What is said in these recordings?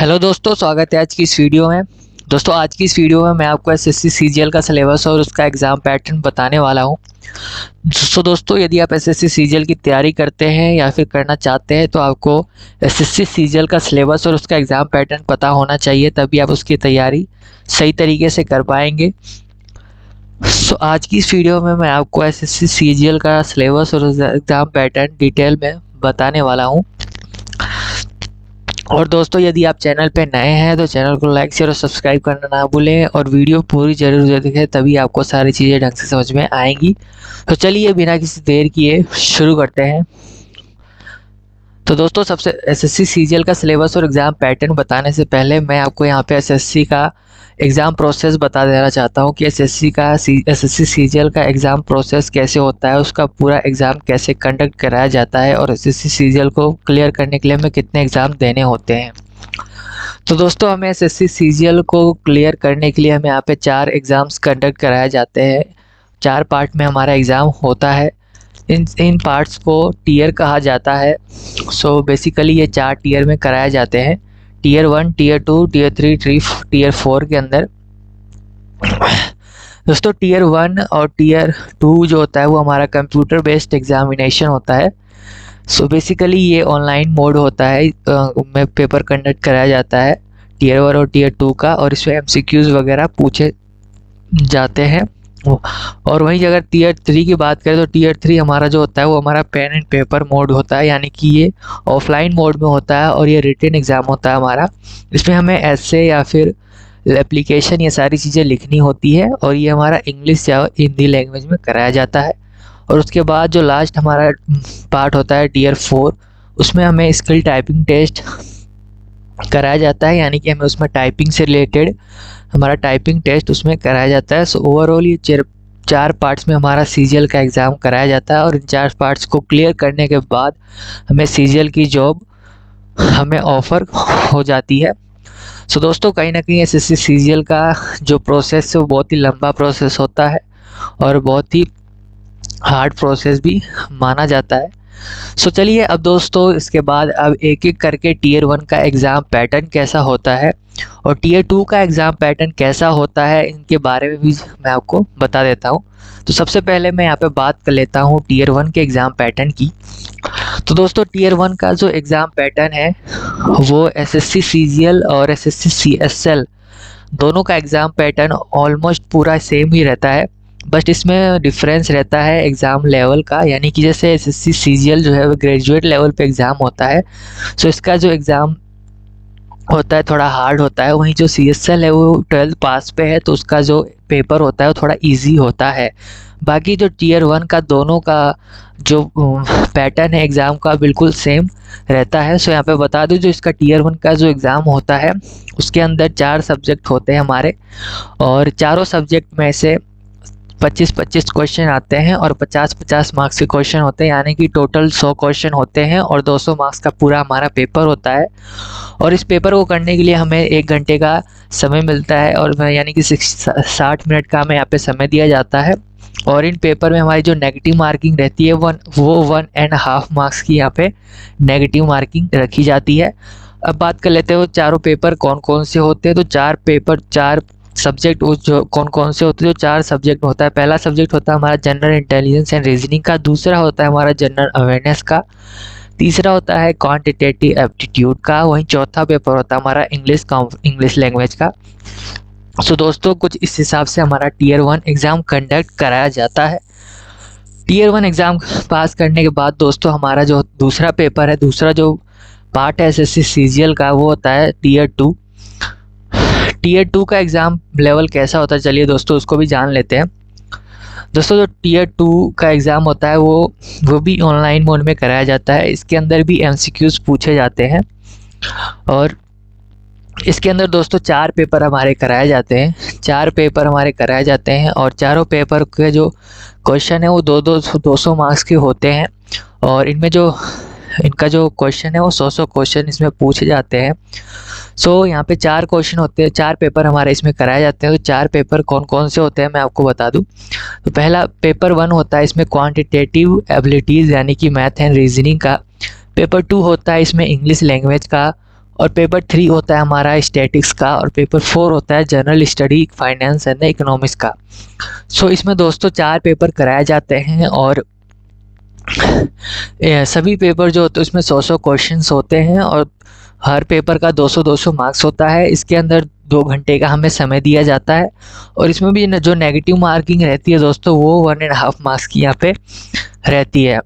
Hello दोस्तों, स्वागत है आज की इस वीडियो में। दोस्तों आज की इस वीडियो में मैं आपको एसएससी सीजीएल का सिलेबस और उसका एग्ज़ाम पैटर्न बताने वाला हूं। दोस्तों यदि आप एसएससी सीजीएल की तैयारी करते हैं या फिर करना चाहते हैं तो आपको एसएससी सीजीएल का सिलेबस और उसका एग्ज़ाम पैटर्न पता होना चाहिए, तभी आप उसकी तैयारी सही तरीके से कर पाएंगे। आज की इस वीडियो में मैं आपको एसएससी सीजीएल का सिलेबस और एग्ज़ाम पैटर्न डिटेल में बताने वाला हूँ। और दोस्तों यदि आप चैनल पे नए हैं तो चैनल को लाइक शेयर और सब्सक्राइब करना ना भूलें और वीडियो पूरी जरूर देखें, तभी आपको सारी चीज़ें ढंग से समझ में आएंगी। तो चलिए बिना किसी देर किए शुरू करते हैं। तो दोस्तों सबसे एसएससी सीजीएल का सिलेबस और एग्ज़ाम पैटर्न बताने से पहले मैं आपको यहाँ पे एसएससी का एग्ज़ाम प्रोसेस बता देना चाहता हूँ कि एसएससी सीजीएल का एग्ज़ाम प्रोसेस कैसे होता है, उसका पूरा एग्ज़ाम कैसे कंडक्ट कराया जाता है और एसएससी सीजीएल को क्लियर करने के लिए हमें कितने एग्ज़ाम देने होते हैं। तो दोस्तों हमें एसएससी सीजीएल को क्लियर करने के लिए हमें यहाँ पे 4 एग्ज़ाम्स कंडक्ट कराए जाते हैं। 4 पार्ट में हमारा एग्ज़ाम होता है। इन पार्ट्स को टीयर कहा जाता है। सो बेसिकली ये 4 टीयर में कराए जाते हैं, टीयर 1, टीयर 2, टीयर 3, टीयर 4 के अंदर। दोस्तों टीयर 1 और टीयर 2 जो होता है वो हमारा कंप्यूटर बेस्ड एग्जामिनेशन होता है। सो बेसिकली ये ऑनलाइन मोड होता है, में पेपर कंडक्ट कराया जाता है टीयर 1 और टीयर 2 का, और इसमें एमसीक्यूज वगैरह पूछे जाते हैं। और वहीं अगर टीयर 3 की बात करें तो टीयर 3 हमारा जो होता है वो हमारा पेन एंड पेपर मोड होता है, यानी कि ये ऑफलाइन मोड में होता है और ये रिटन एग्ज़ाम होता है हमारा। इसमें हमें ऐसे या फिर एप्लीकेशन ये सारी चीज़ें लिखनी होती है और ये हमारा इंग्लिश या हिंदी लैंग्वेज में कराया जाता है। और उसके बाद जो लास्ट हमारा पार्ट होता है टीयर 4, उसमें हमें स्किल टाइपिंग टेस्ट कराया जाता है, यानी कि हमें उसमें टाइपिंग से रिलेटेड हमारा टाइपिंग टेस्ट उसमें कराया जाता है। सो ओवरऑल ये 4 पार्ट्स में हमारा सीजीएल का एग्ज़ाम कराया जाता है और इन 4 पार्ट्स को क्लियर करने के बाद हमें सीजीएल की जॉब हमें ऑफ़र हो जाती है। सो दोस्तों कहीं ना कहीं एसएससी सीजीएल का जो प्रोसेस है वो बहुत ही लंबा प्रोसेस होता है और बहुत ही हार्ड प्रोसेस भी माना जाता है। सो चलिए अब दोस्तों इसके बाद अब एक एक करके टीयर 1 का एग्ज़ाम पैटर्न कैसा होता है और टीयर 2 का एग्ज़ाम पैटर्न कैसा होता है, इनके बारे में भी मैं आपको बता देता हूँ। तो सबसे पहले मैं यहाँ पे बात कर लेता हूँ टीयर 1 के एग्ज़ाम पैटर्न की। तो दोस्तों टीयर 1 का जो एग्ज़ाम पैटर्न है वो एसएससी सीजीएल और एसएससी सीएसएल दोनों का एग्ज़ाम पैटर्न ऑलमोस्ट पूरा सेम ही रहता है, बट इसमें डिफरेंस रहता है एग्ज़ाम लेवल का, यानी कि जैसे एसएससी सीजीएल जो है वो ग्रेजुएट लेवल पे एग्ज़ाम होता है, सो इसका जो एग्ज़ाम होता है थोड़ा हार्ड होता है। वहीं जो सीएसएल है वो 12th पास पे है तो उसका जो पेपर होता है वो थोड़ा इजी होता है। बाकी जो टीयर 1 का दोनों का जो पैटर्न है एग्ज़ाम का बिल्कुल सेम रहता है। सो यहाँ पे बता दूँ जो इसका टीयर 1 का जो एग्ज़ाम होता है उसके अंदर 4 सब्जेक्ट होते हैं हमारे, और चारों सब्जेक्ट में से 25-25 क्वेश्चन आते हैं और 50-50 मार्क्स के क्वेश्चन होते हैं, यानी कि टोटल 100 क्वेश्चन होते हैं और 200 मार्क्स का पूरा हमारा पेपर होता है। और इस पेपर को करने के लिए हमें 1 घंटे का समय मिलता है और यानी कि 60 मिनट का हमें यहाँ पे समय दिया जाता है। और इन पेपर में हमारी जो नेगेटिव मार्किंग रहती है वो 1.5 मार्क्स की यहाँ पे नेगेटिव मार्किंग रखी जाती है। अब बात कर लेते हैं वो चारों पेपर कौन कौन से होते हैं। तो 4 सब्जेक्ट वो जो कौन कौन से होते हैं, जो 4 सब्जेक्ट होता है। पहला सब्जेक्ट होता है हमारा जनरल इंटेलिजेंस एंड रीजनिंग का, दूसरा होता है हमारा जनरल अवेयरनेस का, तीसरा होता है क्वांटिटेटिव एप्टीट्यूड का, वहीं चौथा पेपर होता है हमारा इंग्लिश लैंग्वेज का। सो दोस्तों कुछ इस हिसाब से हमारा टीयर 1 एग्ज़ाम कंडक्ट कराया जाता है। टीयर 1 एग्ज़ाम पास करने के बाद दोस्तों हमारा जो दूसरा पेपर है, दूसरा जो पार्ट है एसएससी सीजीएल का, वो होता है टीयर 2। टीयर 2 का एग्ज़ाम लेवल कैसा होता है, चलिए दोस्तों उसको भी जान लेते हैं। दोस्तों जो टीयर 2 का एग्ज़ाम होता है वो भी ऑनलाइन मोड में कराया जाता है। इसके अंदर भी एमसीक्यूज पूछे जाते हैं और इसके अंदर दोस्तों 4 पेपर हमारे कराए जाते हैं। 4 पेपर हमारे कराए जाते हैं और चारों पेपर के जो क्वेश्चन है वो 200 मार्क्स के होते हैं और इनका जो क्वेश्चन है वो 100 क्वेश्चन इसमें पूछे जाते हैं। सो यहाँ पे 4 क्वेश्चन होते हैं, 4 पेपर हमारे इसमें कराए जाते हैं। तो 4 पेपर कौन कौन से होते हैं मैं आपको बता दूँ। तो पहला पेपर 1 होता है इसमें क्वांटिटेटिव एबिलिटीज़ यानी कि मैथ एंड रीजनिंग का। पेपर 2 होता है इसमें इंग्लिश लैंग्वेज का। और पेपर 3 होता है हमारा स्टैटिक्स का, और पेपर 4 होता है general study, finance and economics का। सो इसमें दोस्तों 4 पेपर कराए जाते हैं, और सभी पेपर जो होते हैं उसमें 100 क्वेश्चंस होते हैं, और हर पेपर का 200 मार्क्स होता है। इसके अंदर 2 घंटे का हमें समय दिया जाता है, और इसमें भी जो नेगेटिव मार्किंग रहती है दोस्तों वो 1.5 मार्क्स की यहाँ पे रहती है।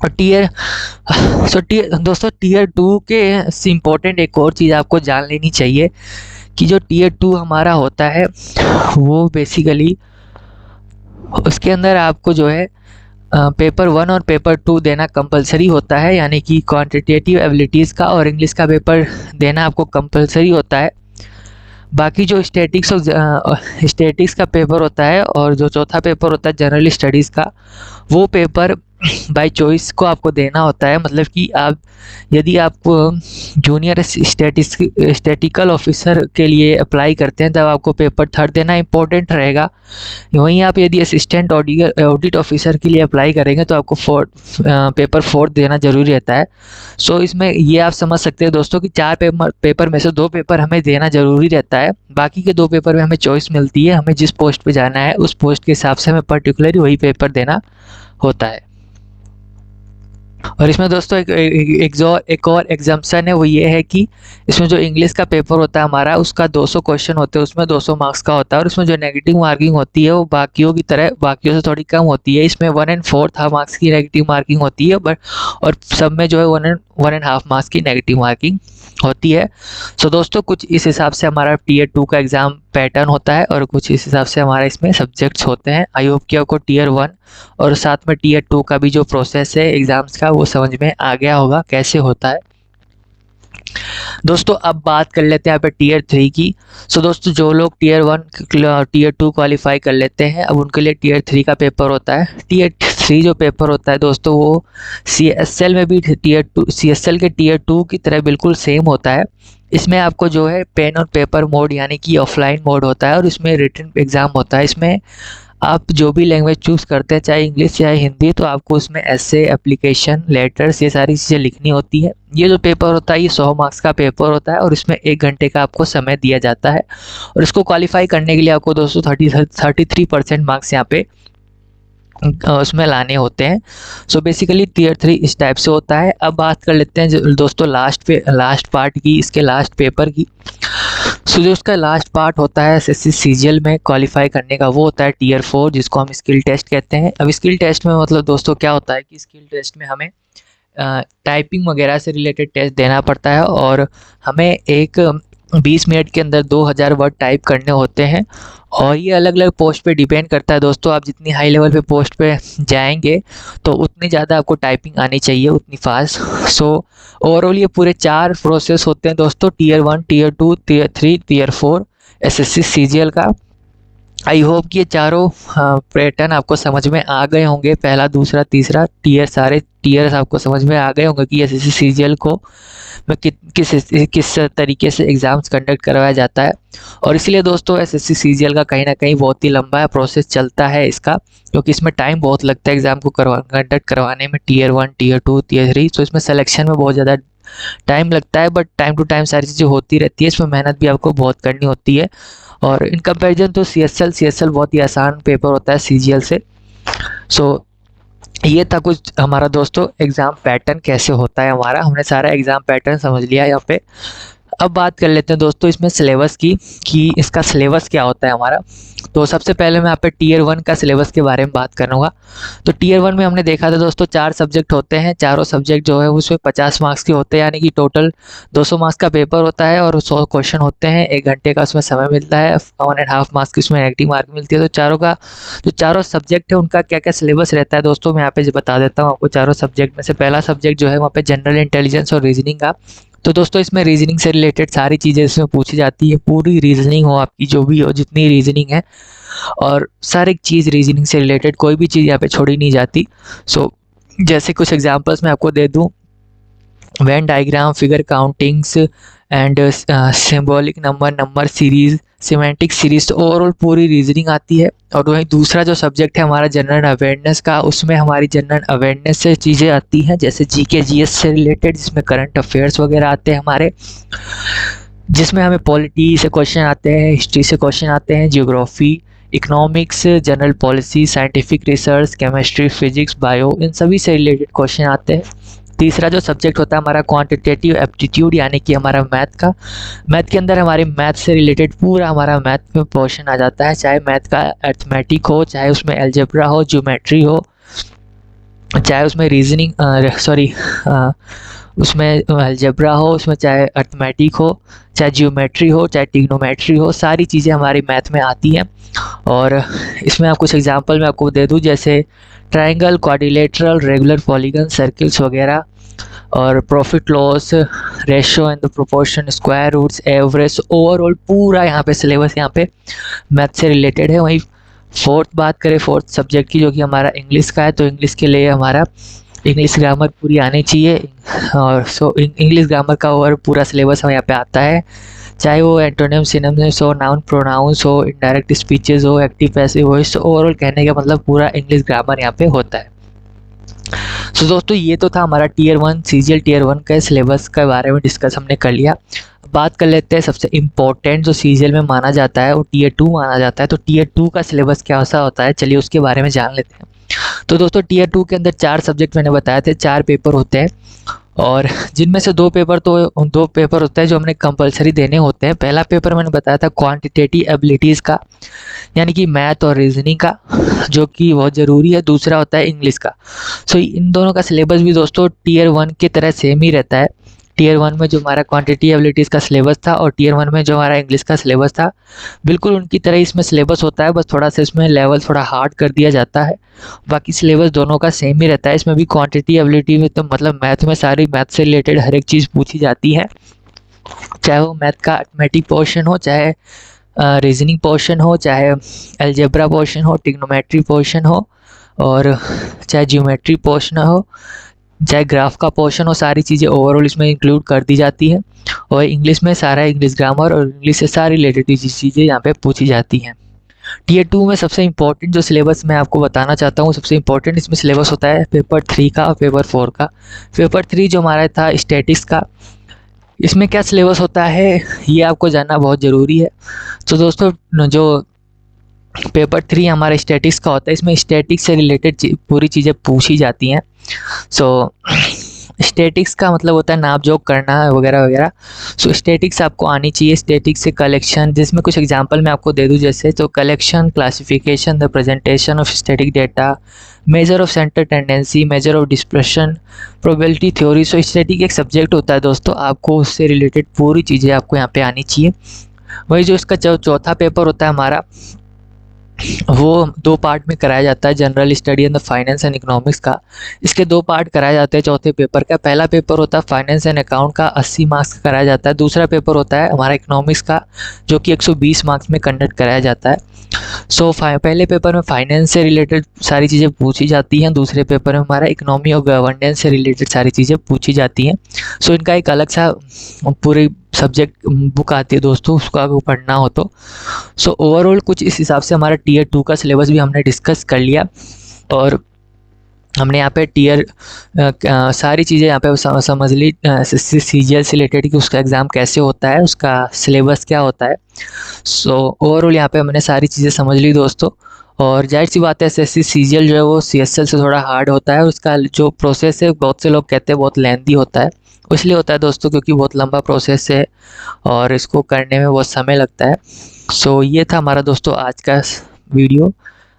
और दोस्तों टीयर 2 के इम्पोर्टेंट एक और चीज़ आपको जान लेनी चाहिए कि जो टीयर 2 हमारा होता है वो बेसिकली उसके अंदर आपको जो है पेपर 1 और पेपर 2 देना कंपलसरी होता है, यानी कि क्वांटिटेटिव एबिलिटीज़ का और इंग्लिश का पेपर देना आपको कंपलसरी होता है। बाकी जो स्टैटिक्स का पेपर होता है और जो चौथा पेपर होता है जनरल स्टडीज़ का, वो पेपर बाय चॉइस को आपको देना होता है। मतलब कि आप यदि आप जूनियर स्टैटिकल ऑफिसर के लिए अप्लाई करते हैं तब आपको पेपर 3 देना इम्पोर्टेंट रहेगा। वहीं आप यदि असिस्टेंट ऑडिट ऑफिसर के लिए अप्लाई करेंगे तो आपको पेपर 4 देना ज़रूरी रहता है। सो इसमें ये आप समझ सकते हैं दोस्तों कि 4 पेपर में से 2 पेपर हमें देना ज़रूरी रहता है, बाकी के 2 पेपर में हमें चॉइस मिलती है, हमें जिस पोस्ट पे जाना है उस पोस्ट के हिसाब से हमें पर्टिकुलरली वही पेपर देना होता है। और इसमें दोस्तों एक और एग्जाम्पशन है, वो ये है कि इसमें जो इंग्लिश का पेपर होता है हमारा उसका 200 क्वेश्चन होते हैं, उसमें 200 मार्क्स का होता है, और उसमें जो नेगेटिव मार्किंग होती है वो बाकियों की तरह बाकियों से थोड़ी कम होती है। इसमें 1/4 मार्क्स की नेगेटिव मार्किंग होती है, बट और सब में जो है 1.5 मार्क्स की नेगेटिव मार्किंग होती है। सो दोस्तों कुछ इस हिसाब से हमारा टीयर 2 का एग्ज़ाम पैटर्न होता है, और कुछ इस हिसाब से हमारा इसमें सब्जेक्ट्स होते हैं। आई होप कि आपको टीयर 1 और साथ में टीयर 2 का भी जो प्रोसेस है एग्ज़ाम्स का वो समझ में आ गया होगा कैसे होता है। दोस्तों अब बात कर लेते हैं यहाँ पे टीयर 3 की। सो दोस्तों जो लोग टीयर 1 टीयर 2 क्वालिफाई कर लेते हैं, अब उनके लिए टीयर 3 का पेपर होता है। टीयर 3 जो पेपर होता है दोस्तों वो CSL में भी CSL के टीयर 2 की तरह बिल्कुल सेम होता है। इसमें आपको जो है पेन और पेपर मोड यानी कि ऑफलाइन मोड होता है, और इसमें रिटन एग्ज़ाम होता है। इसमें आप जो भी लैंग्वेज चूज़ करते हैं, चाहे इंग्लिश चाहे हिंदी, तो आपको उसमें ऐसे एप्लीकेशन लेटर्स ये सारी चीज़ें लिखनी होती है। ये जो पेपर होता है ये 100 मार्क्स का पेपर होता है, और इसमें 1 घंटे का आपको समय दिया जाता है, और इसको क्वालिफाई करने के लिए आपको दोस्तों 33% मार्क्स यहाँ पे उसमें लाने होते हैं। सो बेसिकली टीयर 3 इस टाइप से होता है। अब बात कर लेते हैं दोस्तों लास्ट पार्ट की, इसके लास्ट पेपर की। सो जो उसका लास्ट पार्ट होता है SSC CGL में क्वालिफाई करने का, वो होता है टीयर 4, जिसको हम स्किल टेस्ट कहते हैं। अब स्किल टेस्ट में मतलब दोस्तों क्या होता है कि स्किल टेस्ट में हमें टाइपिंग वगैरह से रिलेटेड टेस्ट देना पड़ता है, और हमें एक 20 मिनट के अंदर 2000 वर्ड टाइप करने होते हैं। और ये अलग अलग पोस्ट पे डिपेंड करता है दोस्तों, आप जितनी हाई लेवल पे पोस्ट पे जाएंगे तो उतनी ज़्यादा आपको टाइपिंग आनी चाहिए, उतनी फास्ट। सो ओवरऑल ये पूरे 4 प्रोसेस होते हैं दोस्तों, tier 1, tier 2, tier 3, tier 4 SSC CGL का। आई होप कि ये चारों पैटर्न आपको समझ में आ गए होंगे। पहला, दूसरा, तीसरा टीयर, सारे टीयर्स आपको समझ में आ गए होंगे कि SSC CGL को में किस तरीके से एग्ज़ाम्स कंडक्ट करवाया जाता है। और इसलिए दोस्तों SSC CGL का कहीं ना कहीं बहुत ही लंबा प्रोसेस चलता है इसका, क्योंकि इसमें टाइम बहुत लगता है एग्ज़ाम को कंडक्ट करवाने में। टीयर 1, टीयर 2, टीयर 3, तो इसमें सिलेक्शन में बहुत ज़्यादा टाइम लगता है, बट टाइम टू टाइम सारी चीज़ें होती रहती है। इसमें मेहनत भी आपको बहुत करनी होती है। और इन कंपैरिजन तो CSL बहुत ही आसान पेपर होता है CGL से। सो ये था कुछ हमारा दोस्तों एग्ज़ाम पैटर्न कैसे होता है हमारा। हमने सारा एग्ज़ाम पैटर्न समझ लिया यहाँ पे। अब बात कर लेते हैं दोस्तों इसमें सिलेबस की, कि इसका सिलेबस क्या होता है हमारा। तो सबसे पहले मैं यहाँ पे टीयर 1 का सिलेबस के बारे में बात करूँगा। तो टीयर 1 में हमने देखा था दोस्तों 4 सब्जेक्ट होते हैं। चारों सब्जेक्ट जो है उसमें 50 मार्क्स के होते हैं, यानी कि टोटल 200 मार्क्स का पेपर होता है, और 100 क्वेश्चन होते हैं। 1 घंटे का उसमें समय मिलता है, 1.5 मार्क्स की उसमें नेगेटिव मार्क मिलती है। तो चारों सब्जेक्ट है उनका क्या क्या सिलेबस रहता है दोस्तों, मैं यहाँ पे बता देता हूँ आपको। चारों सब्जेक्ट में से पहला सब्जेक्ट जो है वहाँ पे जनरल इंटेलिजेंस और रीजनिंग का। तो दोस्तों इसमें रीजनिंग से रिलेटेड सारी चीज़ें इसमें पूछी जाती है। पूरी रीजनिंग हो आपकी, जो भी हो, जितनी रीजनिंग है, और सारी चीज़ रीजनिंग से रिलेटेड, कोई भी चीज़ यहाँ पे छोड़ी नहीं जाती। सो जैसे कुछ एग्जांपल्स मैं आपको दे दूँ, Venn diagram, figure countings and symbolic number series, semantic series, तो ओवरऑल पूरी रीजनिंग आती है। और वहीं दूसरा जो सब्जेक्ट है हमारा जनरल अवेयरनेस का, उसमें हमारी जनरल अवेयरनेस से चीज़ें आती हैं, जैसे जीके जीएस से रिलेटेड, जिसमें करंट अफेयर्स वगैरह आते हैं हमारे, जिसमें हमें पॉलिटी से क्वेश्चन आते हैं, हिस्ट्री से क्वेश्चन आते हैं, geography, economics, general policy, scientific research, chemistry, physics, bio, इन सभी से रिलेटेड क्वेश्चन आते हैं। तीसरा जो सब्जेक्ट होता है हमारा क्वांटिटेटिव एप्टीट्यूड, यानी कि हमारा मैथ का। मैथ के अंदर हमारे मैथ से रिलेटेड पूरा हमारा मैथ में पोर्शन आ जाता है, चाहे मैथ का अरिथमेटिक हो, चाहे उसमें अलजेब्रा हो, ज्योमेट्री हो, चाहे उसमें रीजनिंग उसमें अलजेब्रा हो, उसमें चाहे अरिथमेटिक हो, चाहे ज्योमेट्री हो, चाहे ट्रिग्नोमेट्री हो, सारी चीज़ें हमारी मैथ में आती हैं। और इसमें आप कुछ एग्जांपल मैं आपको दे दूं, जैसे triangle, quadrilateral, regular polygon, circles वगैरह, और profit loss, ratio and the proportion, square roots, average, overall पूरा यहाँ पे सिलेबस यहाँ पे मैथ से रिलेटेड है। वहीं फोर्थ बात करें फोर्थ सब्जेक्ट की, जो कि हमारा इंग्लिश का है, तो इंग्लिश के लिए हमारा इंग्लिश ग्रामर पूरी आनी चाहिए। और इंग्लिश ग्रामर का ओवर पूरा सिलेबस हमें यहाँ पे आता है, चाहे वो एंटोनिम, सिनोनिम्स हो, नाउन प्रोनाउंस हो, इनडायरेक्ट स्पीचेस हो, एक्टिव पैसिव वॉइस, ओवरऑल कहने का मतलब पूरा इंग्लिश ग्रामर यहाँ पे होता है। सो दोस्तों ये तो था हमारा टीयर 1 सीजीएल टीयर 1 के सिलेबस के बारे में डिस्कस हमने कर लिया। बात कर लेते हैं सबसे इम्पोर्टेंट जो सीजीएल में माना जाता है, वो टीयर 2 माना जाता है। तो टीयर 2 का सिलेबस क्या सा होता है, चलिए उसके बारे में जान लेते हैं। तो दोस्तों टीयर 2 के अंदर 4 सब्जेक्ट मैंने बताए थे, 4 पेपर होते हैं, और जिनमें से 2 पेपर होते हैं जो हमने कंपलसरी देने होते हैं। पहला पेपर मैंने बताया था क्वांटिटेटिव एबिलिटीज़ का, यानी कि मैथ और रीजनिंग का, जो कि बहुत ज़रूरी है। दूसरा होता है इंग्लिश का। सो इन दोनों का सिलेबस भी दोस्तों टीयर 1 की तरह सेम ही रहता है। टीयर 1 में जो हमारा क्वांटिटी एबिलिटीज़ का सिलेबस था और टीयर 1 में जो हमारा इंग्लिश का सिलेबस था, बिल्कुल उनकी तरह इसमें सिलेबस होता है, बस थोड़ा सा इसमें लेवल थोड़ा हार्ड कर दिया जाता है। बाकी सिलेबस दोनों का सेम ही रहता है। इसमें भी क्वांटिटी एबिलिटी में तो मतलब मैथ में सारी मैथ से रिलेटेड हर एक चीज़ पूछी जाती है, चाहे वो मैथ का अरिथमेटिक पोर्शन हो, चाहे रीजनिंग पोर्शन हो, चाहे अलजेब्रा पोर्शन हो, ट्रिग्नोमेट्री पोर्शन हो, और चाहे ज्योमेट्री पोर्शन हो, चाहे ग्राफ का पोर्शन हो, सारी चीज़ें ओवरऑल इसमें इंक्लूड कर दी जाती है। और इंग्लिश में सारा इंग्लिश ग्रामर और इंग्लिश से सारी रिलेटेड चीज़ें यहाँ पे पूछी जाती हैं। टीयर 2 में सबसे इम्पोर्टेंट जो सिलेबस मैं आपको बताना चाहता हूँ, सबसे इम्पोर्टेंट इसमें सिलेबस होता है पेपर 3 का और पेपर 4 का। पेपर 3 जो हमारा था स्टैटिक्स का, इसमें क्या सिलेबस होता है ये आपको जानना बहुत ज़रूरी है। तो दोस्तों जो पेपर 3 हमारा स्टैटिक्स का होता है, इसमें स्टैटिक्स से रिलेटेड पूरी चीज़ें पूछी जाती हैं। सो स्टैटिक्स का मतलब होता है नाप जोक करना वगैरह वगैरह। सो स्टैटिक्स आपको आनी चाहिए। स्टैटिक्स से कलेक्शन, जिसमें कुछ एग्जांपल मैं आपको दे दूं, जैसे तो collection, classification, the presentation of static data, measure of centre tendency, measure of dispersion, probability theory. So static एक सब्जेक्ट होता है दोस्तों, आपको उससे रिलेटेड पूरी चीज़ें आपको यहाँ पे आनी चाहिए। वही जो इसका चौथा पेपर होता है हमारा, वो 2 पार्ट में कराया जाता है, general study and the finance and economics का। इसके 2 पार्ट कराए जाते हैं चौथे पेपर का। पहला पेपर होता है फाइनेंस एंड अकाउंट का, 80 मार्क्स का कराया जाता है। दूसरा पेपर होता है हमारा इकोनॉमिक्स का, जो कि 120 मार्क्स में कंडक्ट कराया जाता है। सो पहले पेपर में फाइनेंस से रिलेटेड सारी चीज़ें पूछी जाती हैं, दूसरे पेपर में हमारा इकोनॉमी और गवर्नेंस से रिलेटेड सारी चीज़ें पूछी जाती हैं। सो इनका एक अलग सा पूरी सब्जेक्ट बुक आती है दोस्तों, उसको आपको पढ़ना हो तो। सो ओवरऑल कुछ इस हिसाब से हमारा टीयर 2 का सिलेबस भी हमने डिस्कस कर लिया, और हमने यहाँ पे टीयर सारी चीज़ें यहाँ पे समझ ली सीजीएल से रिलेटेड कि उसका एग्ज़ाम कैसे होता है, उसका सिलेबस क्या होता है। सो ओवरऑल यहाँ पे हमने सारी चीज़ें समझ ली दोस्तों। और जाहिर सी बात है एसएससी सीजीएल जो है वो सीएसएल से थोड़ा हार्ड होता है, और उसका जो प्रोसेस है बहुत से लोग कहते हैं बहुत लेंथी होता है। इसलिए होता है दोस्तों क्योंकि बहुत लंबा प्रोसेस है और इसको करने में बहुत समय लगता है। सो ये था हमारा दोस्तों आज का वीडियो।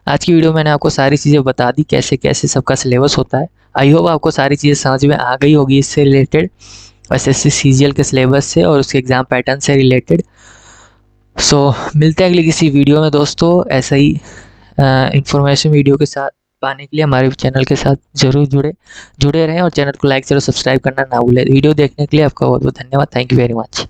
आज की वीडियो मैंने आपको सारी चीज़ें बता दी, कैसे कैसे सबका सिलेबस होता है। आई होप आपको सारी चीज़ें समझ में आ गई होगी इससे रिलेटेड, एसएससी सीजीएल के सिलेबस से और उसके एग्ज़ाम पैटर्न से रिलेटेड। सो मिलते हैं अगली किसी वीडियो में दोस्तों। ऐसा ही इंफॉर्मेशन वीडियो के साथ पाने के लिए हमारे चैनल के साथ ज़रूर जुड़े रहें, और चैनल को लाइक शेयर और सब्सक्राइब करना ना भूलें। वीडियो देखने के लिए आपका बहुत बहुत धन्यवाद। Thank you very much.